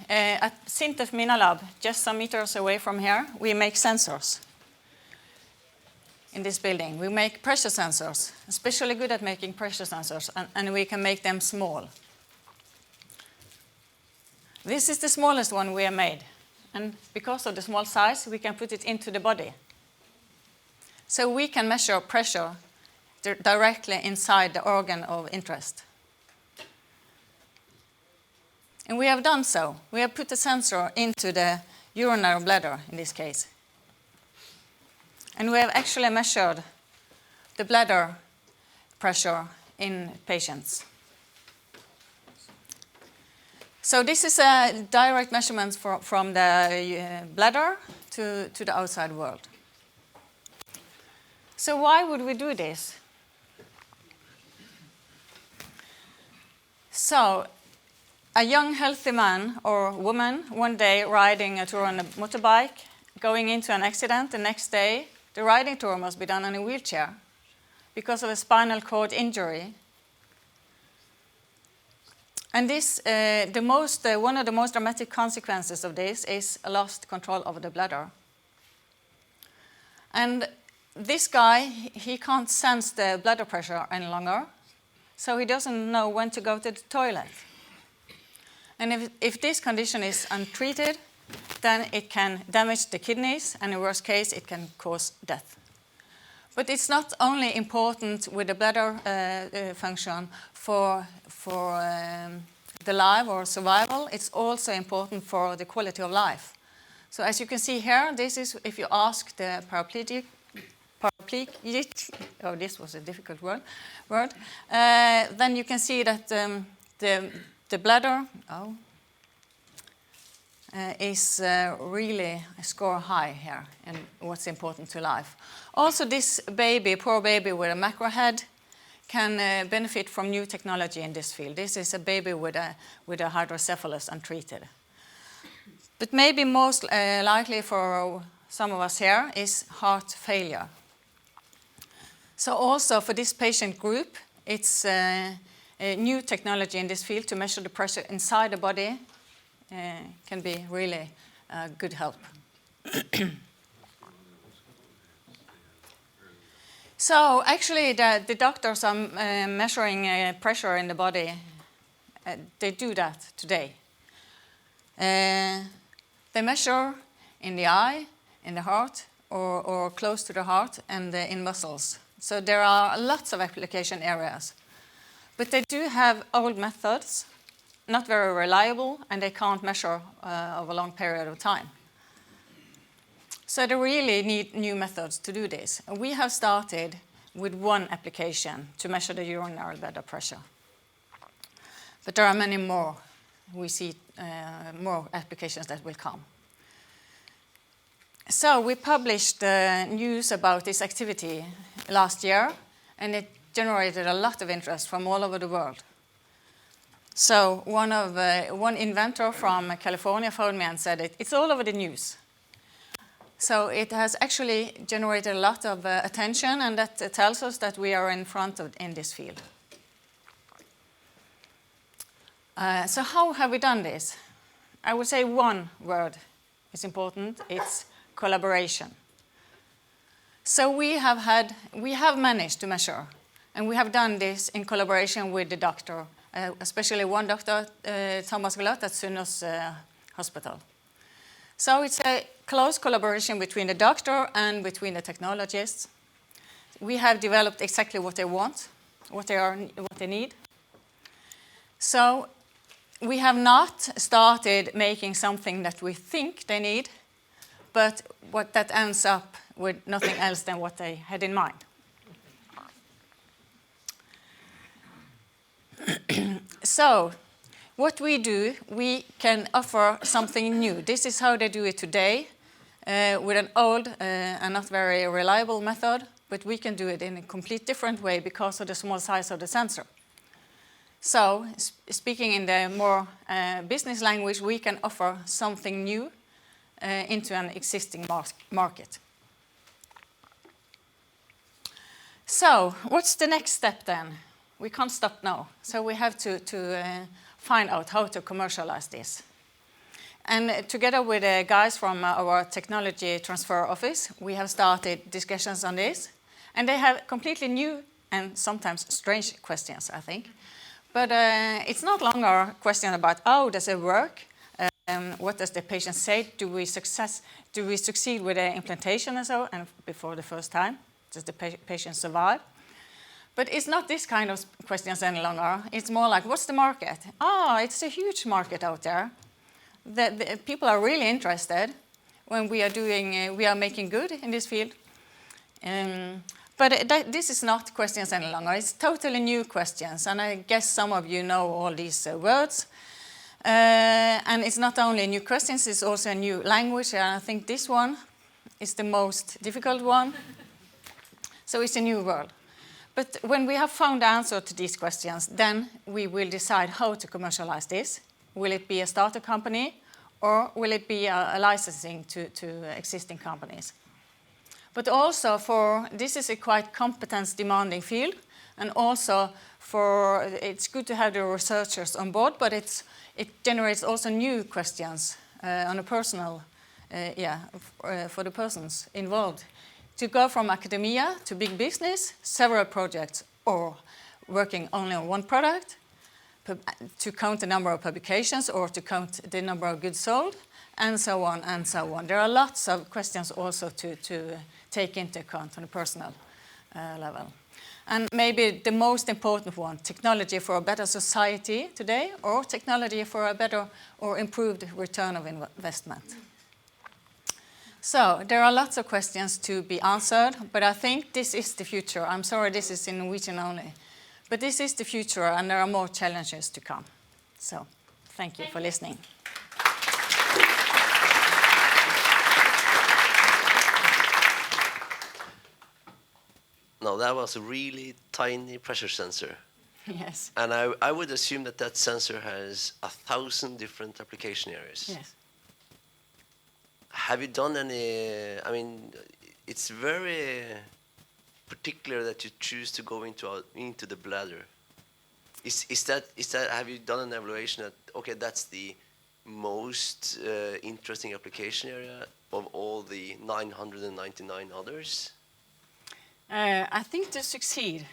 At Sintef Lab, just some meters away from here, we make sensors. In this building, we make pressure sensors, especially good at making pressure sensors, and we can make them small. This is the smallest one we have made, and because of the small size, we can put it into the body. So we can measure pressure directly inside the organ of interest. And we have done so. We have put the sensor into the urinary bladder, in this case. And we have actually measured the bladder pressure in patients. So this is a direct measurement from the bladder to the outside world. So why would we do this? So a young, healthy man or woman, one day riding a tour on a motorbike, going into an accident, the next day, the riding tour must be done in a wheelchair because of a spinal cord injury. And this, one of the most dramatic consequences of this is a lost control over the bladder. And this guy, he can't sense the bladder pressure any longer, so he doesn't know when to go to the toilet. And if this condition is untreated, then it can damage the kidneys, and in worst case, it can cause death. But it's not only important with the bladder function for the life or survival, it's also important for the quality of life. So as you can see here, this is if you ask the paraplegic, oh, this was a difficult word, then you can see that the bladder is really a score high here and what's important to life. Also, this baby, poor baby with a macro head, can benefit from new technology in this field. This is a baby with a hydrocephalus untreated. But maybe most likely for some of us here is heart failure. So also for this patient group, it's a new technology in this field to measure the pressure inside the body can be really good help. So actually the doctors are measuring pressure in the body. They do that today. They measure in the eye, in the heart, or close to the heart, and in muscles. So there are lots of application areas. But they do have old methods, not very reliable, and they can't measure over a long period of time. So they really need new methods to do this. And we have started with one application to measure the urinary bladder pressure. But there are many more. We see more applications that will come. So we published news about this activity last year, and it generated a lot of interest from all over the world. So one inventor from California phoned me and said it's all over the news. So it has actually generated a lot of attention, and that tells us that we are in front in this field. So how have we done this? I would say one word is important. It's collaboration. So we have managed to measure, and we have done this in collaboration with the doctor, especially one doctor, Thomas Glatt at Sunnaas Hospital. So it's a close collaboration between the doctor and between the technologists. We have developed exactly what they want, what they need. So we have not started making something that we think they need, but what that ends up with nothing else than what they had in mind. So what we do, we can offer something new. This is how they do it today with an old and not very reliable method, but we can do it in a complete different way because of the small size of the sensor. So speaking in the more business language, we can offer something new into an existing market. So what's the next step then? we can't stop now. So we have to find out how to commercialize this. And together with the guys from our technology transfer office, we have started discussions on this. And they have completely new and sometimes strange questions, I think. But it's not longer a question about how does it work, what does the patient say, do we succeed with the implantation and so, and before the first time, does the patient survive? But it's not this kind of questions any longer. It's more like, what's the market? It's a huge market out there. The people are really interested when we are making good in this field. But this is not questions any longer. It's totally new questions, and I guess some of you know all these words. And it's not only new questions, it's also a new language, and I think this one is the most difficult one. So it's a new world. But when we have found the answer to these questions, then we will decide how to commercialize this. Will it be a starter company, or will it be a licensing to existing companies? But also this is a quite competence-demanding field, and also it's good to have the researchers on board, but it generates also new questions on a personal, for the persons involved. To go from academia to big business, several projects, or working only on one product, to count the number of publications or to count the number of goods sold, and so on and so on. There are lots of questions also to take into account on a personal level. And maybe the most important one, technology for a better society today, or technology for a better or improved return of investment. So there are lots of questions to be answered, but I think this is the future. I'm sorry, this is in Norwegian only. But this is the future, and there are more challenges to come. So thank you for listening. No, that was a really tiny pressure sensor. Yes. And I would assume that sensor has 1,000 different application areas. Yes. Have you done any, I mean, it's very particular that you choose to go into the bladder. Is that, have you done an evaluation that, okay, that's the most interesting application area of all the 999 others? I think to succeed,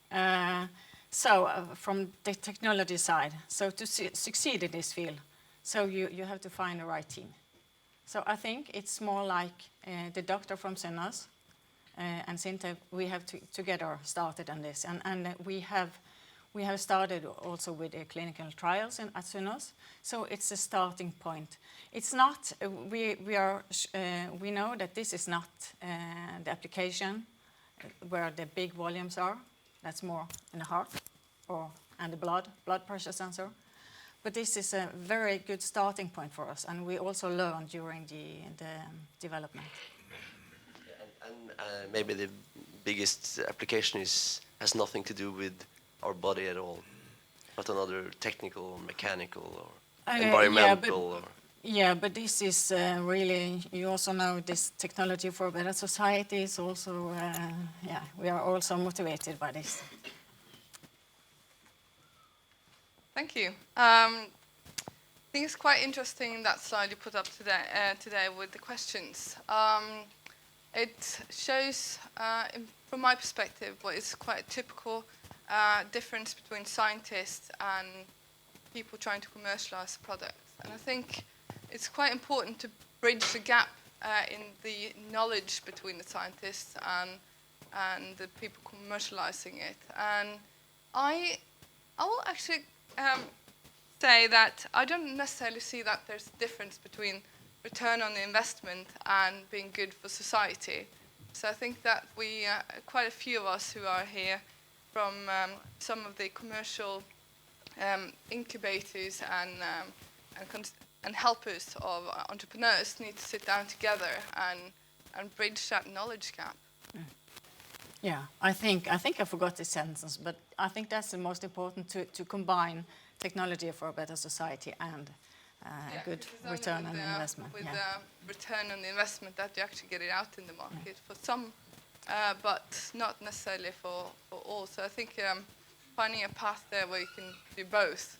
from the technology side, so to succeed in this field, so you have to find the right team. So I think it's more like the doctor from Synnøs and Sintef, we have together started on this, and we have started also with clinical trials at Synnøs. So it's a starting point. It's not we know that this is not the application where the big volumes are. That's more in the heart and the blood pressure sensor. But this is a very good starting point for us, and we also learn during the development. And maybe the biggest application has nothing to do with our body at all, but another technical or mechanical or environmental. But this is really, you also know this technology for a better society is also, we are also motivated by this. Thank you. I think it's quite interesting that slide you put up today with the questions. It shows, from my perspective, what is quite a typical difference between scientists and people trying to commercialize products. And I think it's quite important to bridge the gap in the knowledge between the scientists and the people commercializing it. And I will actually say that I don't necessarily see that there's a difference between return on the investment and being good for society. So I think that we, quite a few of us who are here from some of the commercial incubators and helpers of entrepreneurs need to sit down together and bridge that knowledge gap. Yeah, I think I forgot this sentence, but I think that's the most important, to combine technology for a better society and good return on investment. With return on the investment that you actually get it out in the market for some, but not necessarily for all. So I think finding a path there where you can do both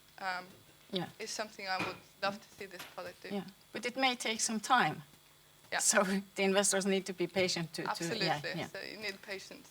Yeah. is something I would love to see this product do. Yeah. But it may take some time. Yeah. So the investors need to be patient to Absolutely. yeah. So you need patience.